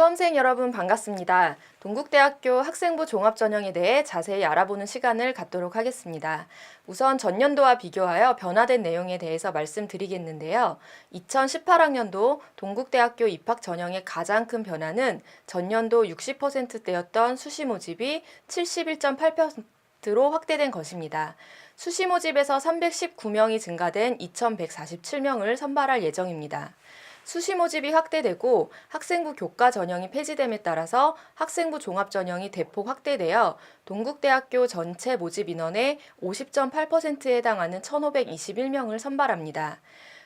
수험생 여러분 반갑습니다. 동국대학교 학생부 종합전형에 대해 자세히 알아보는 시간을 갖도록 하겠습니다. 우선 전년도와 비교하여 변화된 내용에 대해서 말씀드리겠는데요. 2018학년도 동국대학교 입학 전형의 가장 큰 변화는 전년도 60%대였던 수시 모집이 71.8%로 확대된 것입니다. 수시 모집에서 319명이 증가된 2,147명을 선발할 예정입니다. 수시 모집이 확대되고 학생부 교과 전형이 폐지됨에 따라서 학생부 종합 전형이 대폭 확대되어 동국대학교 전체 모집 인원의 50.8%에 해당하는 1,521명을 선발합니다.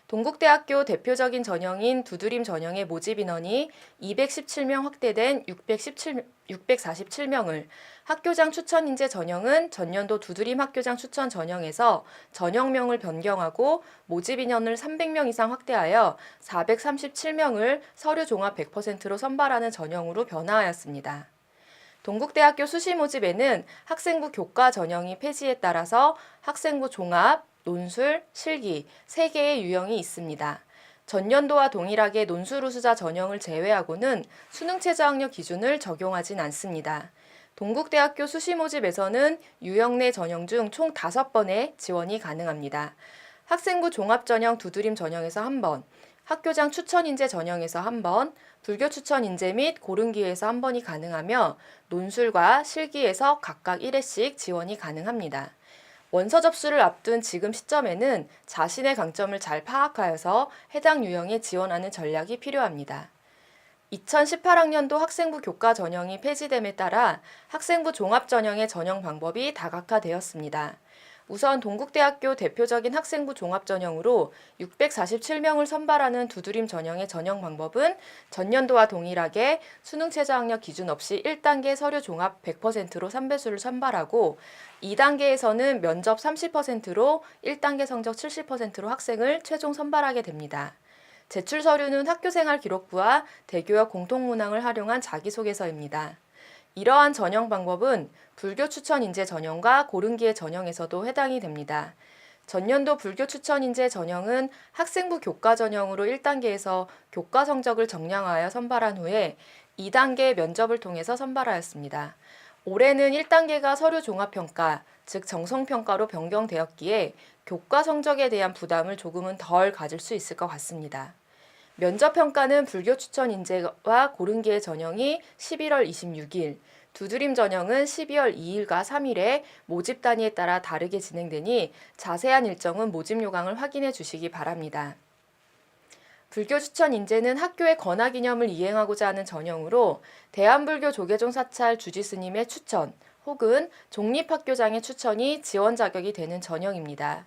동국대학교 대표적인 전형인 두드림 전형의 모집 인원이 217명 확대된 647명을, 학교장 추천 인재 전형은 전년도 두드림 학교장 추천 전형에서 전형명을 변경하고 모집 인원을 300명 이상 확대하여 437명을 서류 종합 100%로 선발하는 전형으로 변화하였습니다. 동국대학교 수시 모집에는 학생부 교과 전형이 폐지에 따라서 학생부 종합, 논술, 실기 3개의 유형이 있습니다. 전년도와 동일하게 논술 우수자 전형을 제외하고는 수능 최저학력 기준을 적용하진 않습니다. 동국대학교 수시 모집에서는 유형 내 전형 중 총 5번의 지원이 가능합니다. 학생부 종합 전형 두드림 전형에서 1번, 학교장 추천 인재 전형에서 1번, 불교 추천 인재 및 고른 기회에서 1번이 가능하며 논술과 실기에서 각각 1회씩 지원이 가능합니다. 원서 접수를 앞둔 지금 시점에는 자신의 강점을 잘 파악하여서 해당 유형에 지원하는 전략이 필요합니다. 2018학년도 학생부 교과 전형이 폐지됨에 따라 학생부 종합 전형의 전형 방법이 다각화되었습니다. 우선 동국대학교 대표적인 학생부 종합 전형으로 647명을 선발하는 두드림 전형의 전형 방법은 전년도와 동일하게 수능 최저학력 기준 없이 1단계 서류 종합 100%로 3배수를 선발하고 2단계에서는 면접 30%로 1단계 성적 70%로 학생을 최종 선발하게 됩니다. 제출 서류는 학교생활 기록부와 대교역 공통문항을 활용한 자기소개서입니다. 이러한 전형 방법은 불교 추천 인재 전형과 고른 기회 전형에서도 해당이 됩니다. 전년도 불교 추천 인재 전형은 학생부 교과 전형으로 1단계에서 교과 성적을 정량하여 선발한 후에 2단계 면접을 통해서 선발하였습니다. 올해는 1단계가 서류 종합평가, 즉 정성평가로 변경되었기에 교과 성적에 대한 부담을 조금은 덜 가질 수 있을 것 같습니다. 면접평가는 불교 추천 인재와 고른 기회 전형이 11월 26일, 두드림 전형은 12월 2일과 3일에 모집 단위에 따라 다르게 진행되니 자세한 일정은 모집 요강을 확인해 주시기 바랍니다. 불교 추천 인재는 학교의 건화 기념을 이행하고자 하는 전형으로 대한불교 조계종 사찰 주지스님의 추천 혹은 종립학교장의 추천이 지원 자격이 되는 전형입니다.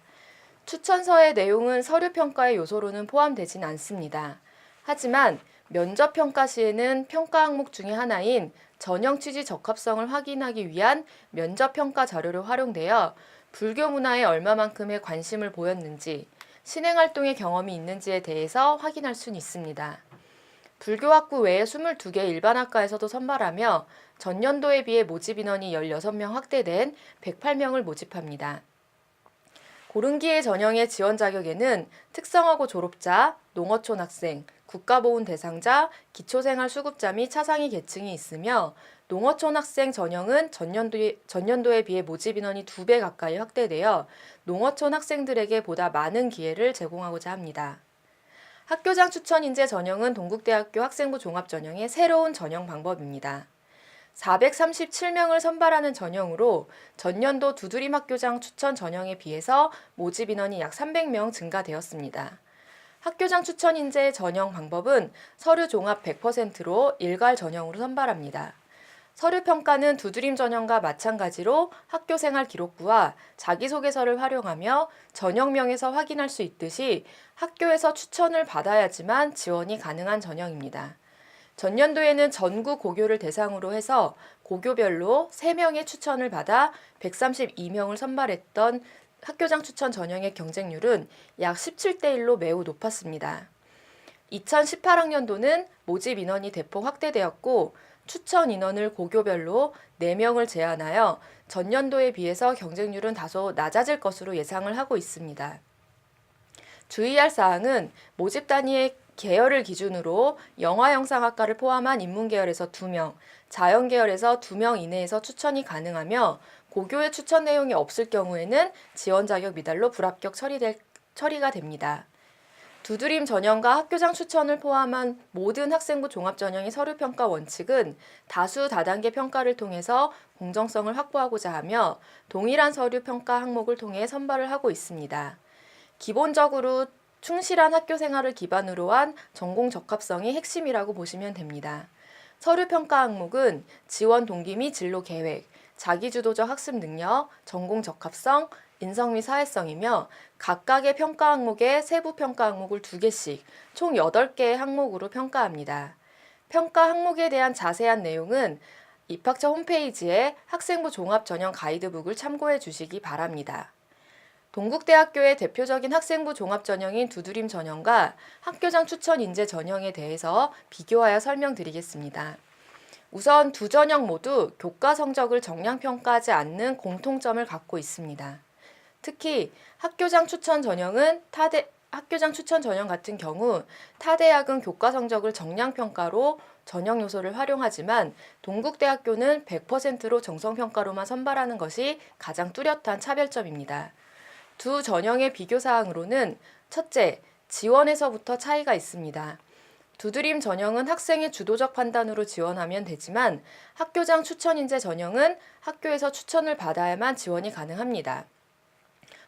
추천서의 내용은 서류평가의 요소로는 포함되진 않습니다. 하지만 면접평가 시에는 평가 항목 중의 하나인 전형 취지 적합성을 확인하기 위한 면접평가 자료로 활용되어 불교 문화에 얼마만큼의 관심을 보였는지, 신행활동의 경험이 있는지에 대해서 확인할 수는 있습니다. 불교학부 외에 22개 일반학과에서도 선발하며 전년도에 비해 모집 인원이 16명 확대된 108명을 모집합니다. 고른 기회 전형의 지원 자격에는 특성화고 졸업자, 농어촌 학생, 국가보훈 대상자, 기초생활 수급자 및 차상위 계층이 있으며 농어촌 학생 전형은 전년도에 비해 모집 인원이 2배 가까이 확대되어 농어촌 학생들에게 보다 많은 기회를 제공하고자 합니다. 학교장 추천 인재 전형은 동국대학교 학생부 종합 전형의 새로운 전형 방법입니다. 437명을 선발하는 전형으로 전년도 두드림 학교장 추천 전형에 비해서 모집 인원이 약 300명 증가되었습니다. 학교장 추천 인재 전형 방법은 서류 종합 100%로 일괄 전형으로 선발합니다. 서류 평가는 두드림 전형과 마찬가지로 학교생활 기록부와 자기소개서를 활용하며 전형명에서 확인할 수 있듯이 학교에서 추천을 받아야지만 지원이 가능한 전형입니다. 전년도에는 전국 고교를 대상으로 해서 고교별로 3명의 추천을 받아 132명을 선발했던 학교장 추천 전형의 경쟁률은 약 17대 1로 매우 높았습니다. 2018학년도는 모집 인원이 대폭 확대되었고 추천 인원을 고교별로 4명을 제한하여 전년도에 비해서 경쟁률은 다소 낮아질 것으로 예상을 하고 있습니다. 주의할 사항은 모집 단위의 계열을 기준으로 영화영상학과를 포함한 인문계열에서 2명, 자연계열에서 2명 이내에서 추천이 가능하며 고교의 추천 내용이 없을 경우에는 지원 자격 미달로 불합격 처리가 됩니다. 두드림 전형과 학교장 추천을 포함한 모든 학생부 종합전형의 서류평가 원칙은 다수 다단계 평가를 통해서 공정성을 확보하고자 하며 동일한 서류평가 항목을 통해 선발을 하고 있습니다. 기본적으로 충실한 학교 생활을 기반으로 한 전공 적합성이 핵심이라고 보시면 됩니다. 서류평가 항목은 지원 동기 및 진로 계획, 자기주도적 학습 능력, 전공 적합성, 인성 및 사회성이며 각각의 평가 항목에 세부 평가 항목을 2개씩 총 8개의 항목으로 평가합니다. 평가 항목에 대한 자세한 내용은 입학처 홈페이지에 학생부 종합전형 가이드북을 참고해 주시기 바랍니다. 동국대학교의 대표적인 학생부 종합전형인 두드림 전형과 학교장 추천 인재 전형에 대해서 비교하여 설명드리겠습니다. 우선 두 전형 모두 교과 성적을 정량평가하지 않는 공통점을 갖고 있습니다. 특히 학교장 추천 전형 같은 경우 타 대학은 교과 성적을 정량평가로 전형 요소를 활용하지만 동국대학교는 100%로 정성평가로만 선발하는 것이 가장 뚜렷한 차별점입니다. 두 전형의 비교사항으로는 첫째, 지원에서부터 차이가 있습니다. 두드림 전형은 학생의 주도적 판단으로 지원하면 되지만 학교장 추천인재 전형은 학교에서 추천을 받아야만 지원이 가능합니다.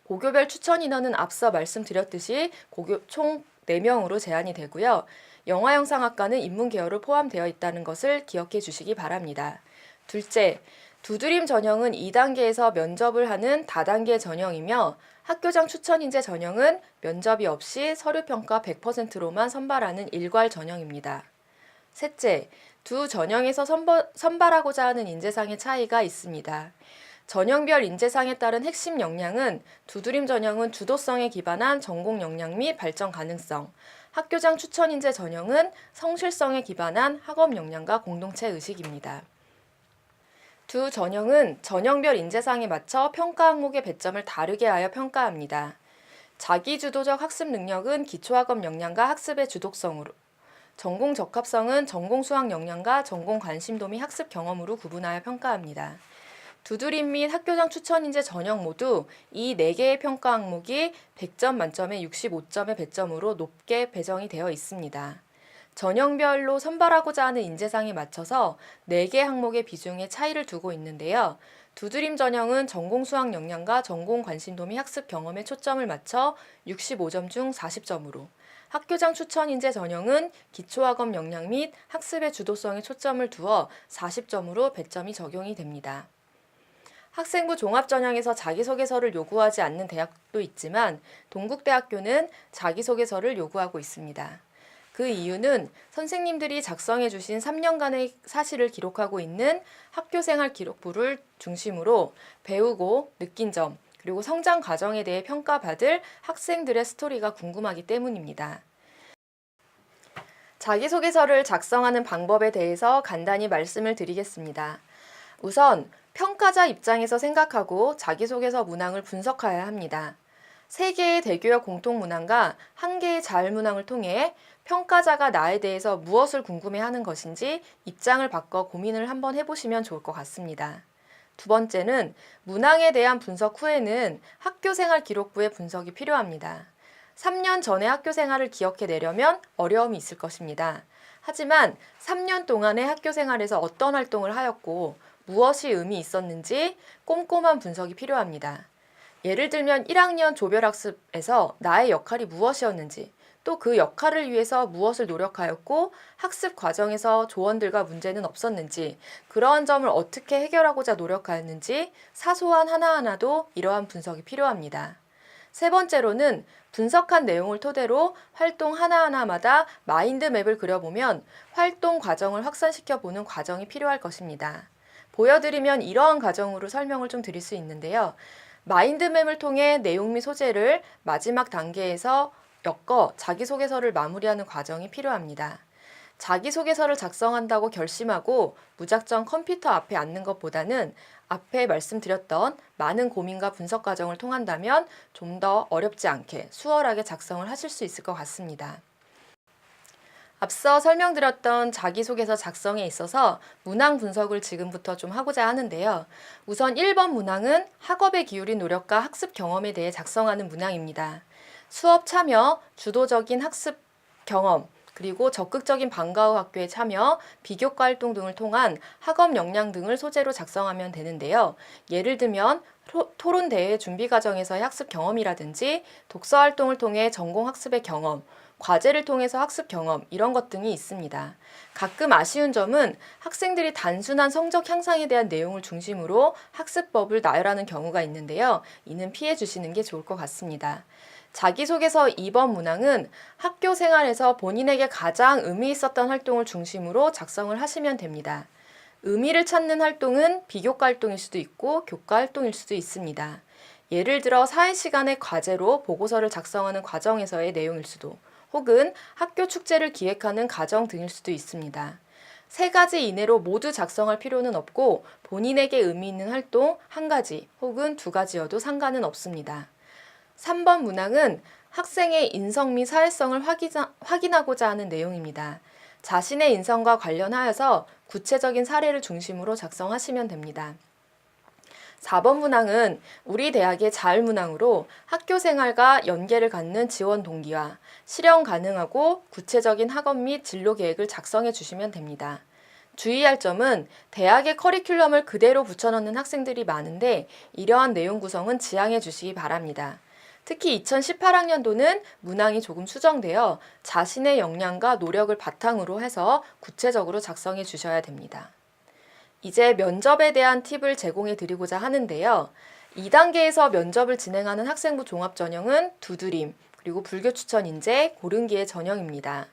고교별 추천 인원은 앞서 말씀드렸듯이 고교 총 4명으로 제한이 되고요. 영화영상학과는 인문계열로 포함되어 있다는 것을 기억해 주시기 바랍니다. 둘째, 두드림 전형은 2단계에서 면접을 하는 다단계 전형이며 학교장 추천인재 전형은 면접이 없이 서류평가 100%로만 선발하는 일괄 전형입니다. 셋째, 두 전형에서 선발하고자 하는 인재상의 차이가 있습니다. 전형별 인재상에 따른 핵심 역량은 두드림 전형은 주도성에 기반한 전공 역량 및 발전 가능성, 학교장 추천인재 전형은 성실성에 기반한 학업 역량과 공동체 의식입니다. 두 전형은 전형별 인재상에 맞춰 평가 항목의 배점을 다르게 하여 평가합니다. 자기주도적 학습 능력은 기초학업 역량과 학습의 주도성으로, 전공 적합성은 전공 수학 역량과 전공 관심도 및 학습 경험으로 구분하여 평가합니다. 두드림 및 학교장 추천인재 전형 모두 이 4개의 평가 항목이 100점 만점에 65점의 배점으로 높게 배정이 되어 있습니다. 전형별로 선발하고자 하는 인재상에 맞춰서 4개 항목의 비중에 차이를 두고 있는데요. 두드림 전형은 전공 수학 역량과 전공 관심도 및 학습 경험에 초점을 맞춰 65점 중 40점으로, 학교장 추천 인재 전형은 기초학업 역량 및 학습의 주도성에 초점을 두어 40점으로 배점이 적용이 됩니다. 학생부 종합전형에서 자기소개서를 요구하지 않는 대학도 있지만 동국대학교는 자기소개서를 요구하고 있습니다. 그 이유는 선생님들이 작성해 주신 3년간의 사실을 기록하고 있는 학교생활 기록부를 중심으로 배우고 느낀 점, 그리고 성장 과정에 대해 평가받을 학생들의 스토리가 궁금하기 때문입니다. 자기소개서를 작성하는 방법에 대해서 간단히 말씀을 드리겠습니다. 우선 평가자 입장에서 생각하고 자기소개서 문항을 분석해야 합니다. 3개의 대교역 공통 문항과 1개의 자율 문항을 통해 평가자가 나에 대해서 무엇을 궁금해하는 것인지 입장을 바꿔 고민을 한번 해보시면 좋을 것 같습니다. 두 번째는 문항에 대한 분석 후에는 학교생활 기록부의 분석이 필요합니다. 3년 전의 학교생활을 기억해내려면 어려움이 있을 것입니다. 하지만 3년 동안의 학교생활에서 어떤 활동을 하였고 무엇이 의미 있었는지 꼼꼼한 분석이 필요합니다. 예를 들면 1학년 조별학습에서 나의 역할이 무엇이었는지, 또 그 역할을 위해서 무엇을 노력하였고 학습 과정에서 조언들과 문제는 없었는지, 그러한 점을 어떻게 해결하고자 노력하였는지 사소한 하나하나도 이러한 분석이 필요합니다. 세 번째로는 분석한 내용을 토대로 활동 하나하나마다 마인드맵을 그려보면 활동 과정을 확산시켜 보는 과정이 필요할 것입니다. 보여드리면 이러한 과정으로 설명을 좀 드릴 수 있는데요. 마인드맵을 통해 내용 및 소재를 마지막 단계에서 엮어 자기소개서를 마무리하는 과정이 필요합니다. 자기소개서를 작성한다고 결심하고 무작정 컴퓨터 앞에 앉는 것보다는 앞에 말씀드렸던 많은 고민과 분석 과정을 통한다면 좀 더 어렵지 않게 수월하게 작성을 하실 수 있을 것 같습니다. 앞서 설명드렸던 자기소개서 작성에 있어서 문항 분석을 지금부터 좀 하고자 하는데요. 우선 1번 문항은 학업에 기울인 노력과 학습 경험에 대해 작성하는 문항입니다. 수업 참여, 주도적인 학습 경험, 그리고 적극적인 방과 후 학교에 참여, 비교과 활동 등을 통한 학업 역량 등을 소재로 작성하면 되는데요. 예를 들면 토론 대회 준비 과정에서의 학습 경험이라든지 독서 활동을 통해 전공 학습의 경험, 과제를 통해서 학습 경험 이런 것 등이 있습니다. 가끔 아쉬운 점은 학생들이 단순한 성적 향상에 대한 내용을 중심으로 학습법을 나열하는 경우가 있는데요. 이는 피해 주시는 게 좋을 것 같습니다. 자기소개서 2번 문항은 학교 생활에서 본인에게 가장 의미 있었던 활동을 중심으로 작성을 하시면 됩니다. 의미를 찾는 활동은 비교과 활동일 수도 있고 교과 활동일 수도 있습니다. 예를 들어 사회 시간의 과제로 보고서를 작성하는 과정에서의 내용일 수도, 혹은 학교 축제를 기획하는 과정 등일 수도 있습니다. 3가지 이내로 모두 작성할 필요는 없고 본인에게 의미 있는 활동 1가지 혹은 2가지여도 상관은 없습니다. 3번 문항은 학생의 인성 및 사회성을 확인하고자 하는 내용입니다. 자신의 인성과 관련하여서 구체적인 사례를 중심으로 작성하시면 됩니다. 4번 문항은 우리 대학의 자율문항으로 학교 생활과 연계를 갖는 지원 동기와 실현 가능하고 구체적인 학업 및 진로 계획을 작성해 주시면 됩니다. 주의할 점은 대학의 커리큘럼을 그대로 붙여넣는 학생들이 많은데 이러한 내용 구성은 지양해 주시기 바랍니다. 특히 2018학년도는 문항이 조금 수정되어 자신의 역량과 노력을 바탕으로 해서 구체적으로 작성해 주셔야 됩니다. 이제 면접에 대한 팁을 제공해 드리고자 하는데요. 2단계에서 면접을 진행하는 학생부 종합전형은 두드림, 그리고 불교 추천 인재, 고른기의 전형입니다.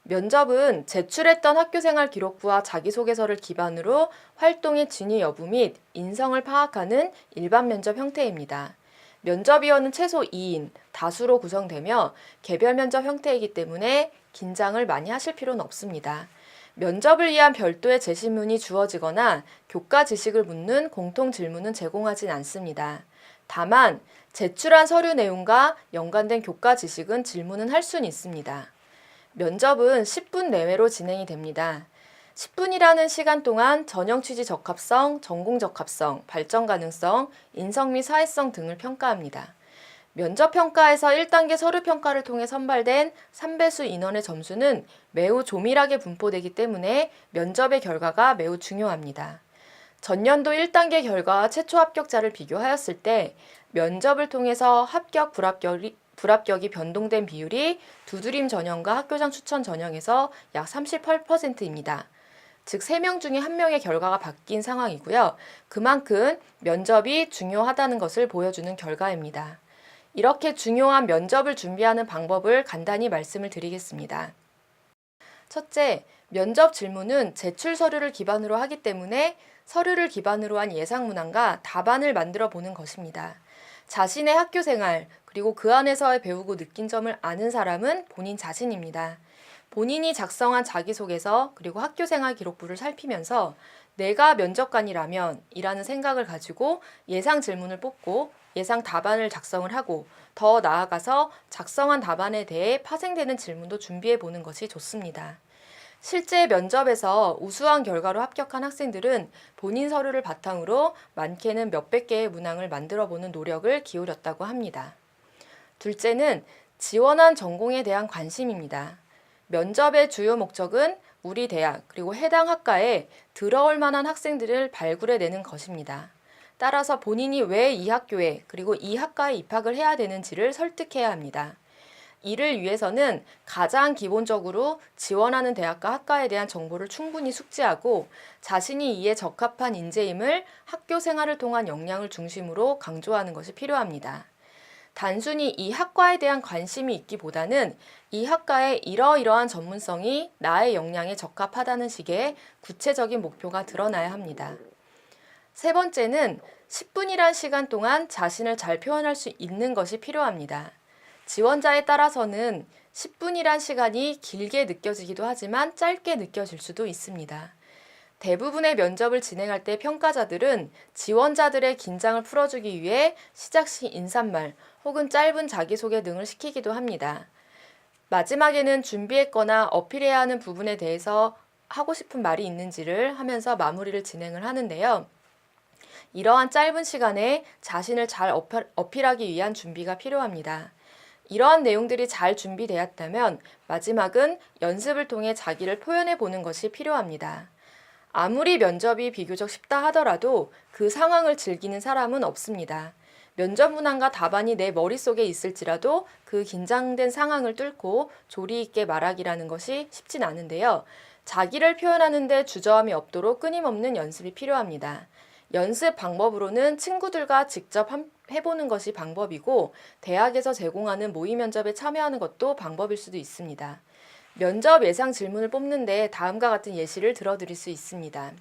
면접은 제출했던 학교생활 기록부와 자기소개서를 기반으로 활동의 진위 여부 및 인성을 파악하는 일반 면접 형태입니다. 면접위원은 최소 2인, 다수로 구성되며 개별 면접 형태이기 때문에 긴장을 많이 하실 필요는 없습니다. 면접을 위한 별도의 제시문이 주어지거나 교과 지식을 묻는 공통 질문은 제공하진 않습니다. 다만 제출한 서류 내용과 연관된 교과 지식은 질문은 할 수는 있습니다. 면접은 10분 내외로 진행이 됩니다. 10분이라는 시간 동안 전형 취지 적합성, 전공 적합성, 발전 가능성, 인성 및 사회성 등을 평가합니다. 면접 평가에서 1단계 서류 평가를 통해 선발된 3배수 인원의 점수는 매우 조밀하게 분포되기 때문에 면접의 결과가 매우 중요합니다. 전년도 1단계 결과와 최초 합격자를 비교하였을 때 면접을 통해서 합격, 불합격이 변동된 비율이 두드림 전형과 학교장 추천 전형에서 약 38%입니다. 즉 3명 중에 1명의 결과가 바뀐 상황이고요. 그만큼 면접이 중요하다는 것을 보여주는 결과입니다. 이렇게 중요한 면접을 준비하는 방법을 간단히 말씀을 드리겠습니다. 첫째, 면접 질문은 제출 서류를 기반으로 하기 때문에 서류를 기반으로 한 예상 문항과 답안을 만들어 보는 것입니다. 자신의 학교 생활, 그리고 그 안에서의 배우고 느낀 점을 아는 사람은 본인 자신입니다. 본인이 작성한 자기소개서, 그리고 학교 생활 기록부를 살피면서 내가 면접관이라면 이라는 생각을 가지고 예상 질문을 뽑고 예상 답안을 작성을 하고 더 나아가서 작성한 답안에 대해 파생되는 질문도 준비해 보는 것이 좋습니다. 실제 면접에서 우수한 결과로 합격한 학생들은 본인 서류를 바탕으로 많게는 몇백 개의 문항을 만들어 보는 노력을 기울였다고 합니다. 둘째는 지원한 전공에 대한 관심입니다. 면접의 주요 목적은 우리 대학 그리고 해당 학과에 들어올 만한 학생들을 발굴해내는 것입니다. 따라서 본인이 왜 이 학교에 그리고 이 학과에 입학을 해야 되는지를 설득해야 합니다. 이를 위해서는 가장 기본적으로 지원하는 대학과 학과에 대한 정보를 충분히 숙지하고 자신이 이에 적합한 인재임을 학교 생활을 통한 역량을 중심으로 강조하는 것이 필요합니다. 단순히 이 학과에 대한 관심이 있기보다는 이 학과의 이러이러한 전문성이 나의 역량에 적합하다는 식의 구체적인 목표가 드러나야 합니다. 세 번째는 10분이란 시간 동안 자신을 잘 표현할 수 있는 것이 필요합니다. 지원자에 따라서는 10분이란 시간이 길게 느껴지기도 하지만 짧게 느껴질 수도 있습니다. 대부분의 면접을 진행할 때 평가자들은 지원자들의 긴장을 풀어주기 위해 시작 시 인사말 혹은 짧은 자기소개 등을 시키기도 합니다. 마지막에는 준비했거나 어필해야 하는 부분에 대해서 하고 싶은 말이 있는지를 하면서 마무리를 진행을 하는데요. 이러한 짧은 시간에 자신을 잘 어필하기 위한 준비가 필요합니다. 이러한 내용들이 잘 준비되었다면 마지막은 연습을 통해 자기를 표현해 보는 것이 필요합니다. 아무리 면접이 비교적 쉽다 하더라도 그 상황을 즐기는 사람은 없습니다. 면접 문항과 답안이 내 머릿속에 있을지라도 그 긴장된 상황을 뚫고 조리 있게 말하기라는 것이 쉽진 않은데요. 자기를 표현하는데 주저함이 없도록 끊임없는 연습이 필요합니다. 연습 방법으로는 친구들과 직접 해보는 것이 방법이고, 대학에서 제공하는 모의 면접에 참여하는 것도 방법일 수도 있습니다. 면접 예상 질문을 뽑는데 다음과 같은 예시를 들어드릴 수 있습니다.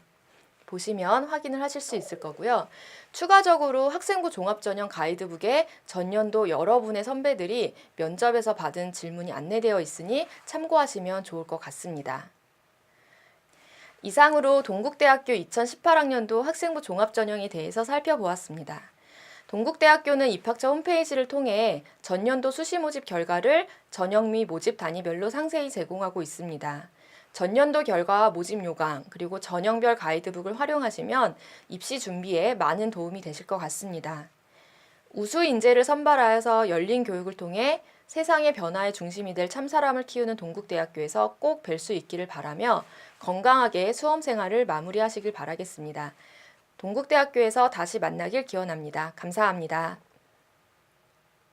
보시면 확인을 하실 수 있을 거고요. 추가적으로 학생부 종합전형 가이드북에 전년도 여러분의 선배들이 면접에서 받은 질문이 안내되어 있으니 참고하시면 좋을 것 같습니다. 이상으로 동국대학교 2018학년도 학생부 종합전형에 대해서 살펴보았습니다. 동국대학교는 입학처 홈페이지를 통해 전년도 수시 모집 결과를 전형 및 모집 단위별로 상세히 제공하고 있습니다. 전년도 결과와 모집 요강, 그리고 전형별 가이드북을 활용하시면 입시 준비에 많은 도움이 되실 것 같습니다. 우수 인재를 선발하여서 열린 교육을 통해 세상의 변화의 중심이 될 참사람을 키우는 동국대학교에서 꼭 뵐 수 있기를 바라며 건강하게 수험 생활을 마무리하시길 바라겠습니다. 동국대학교에서 다시 만나길 기원합니다. 감사합니다.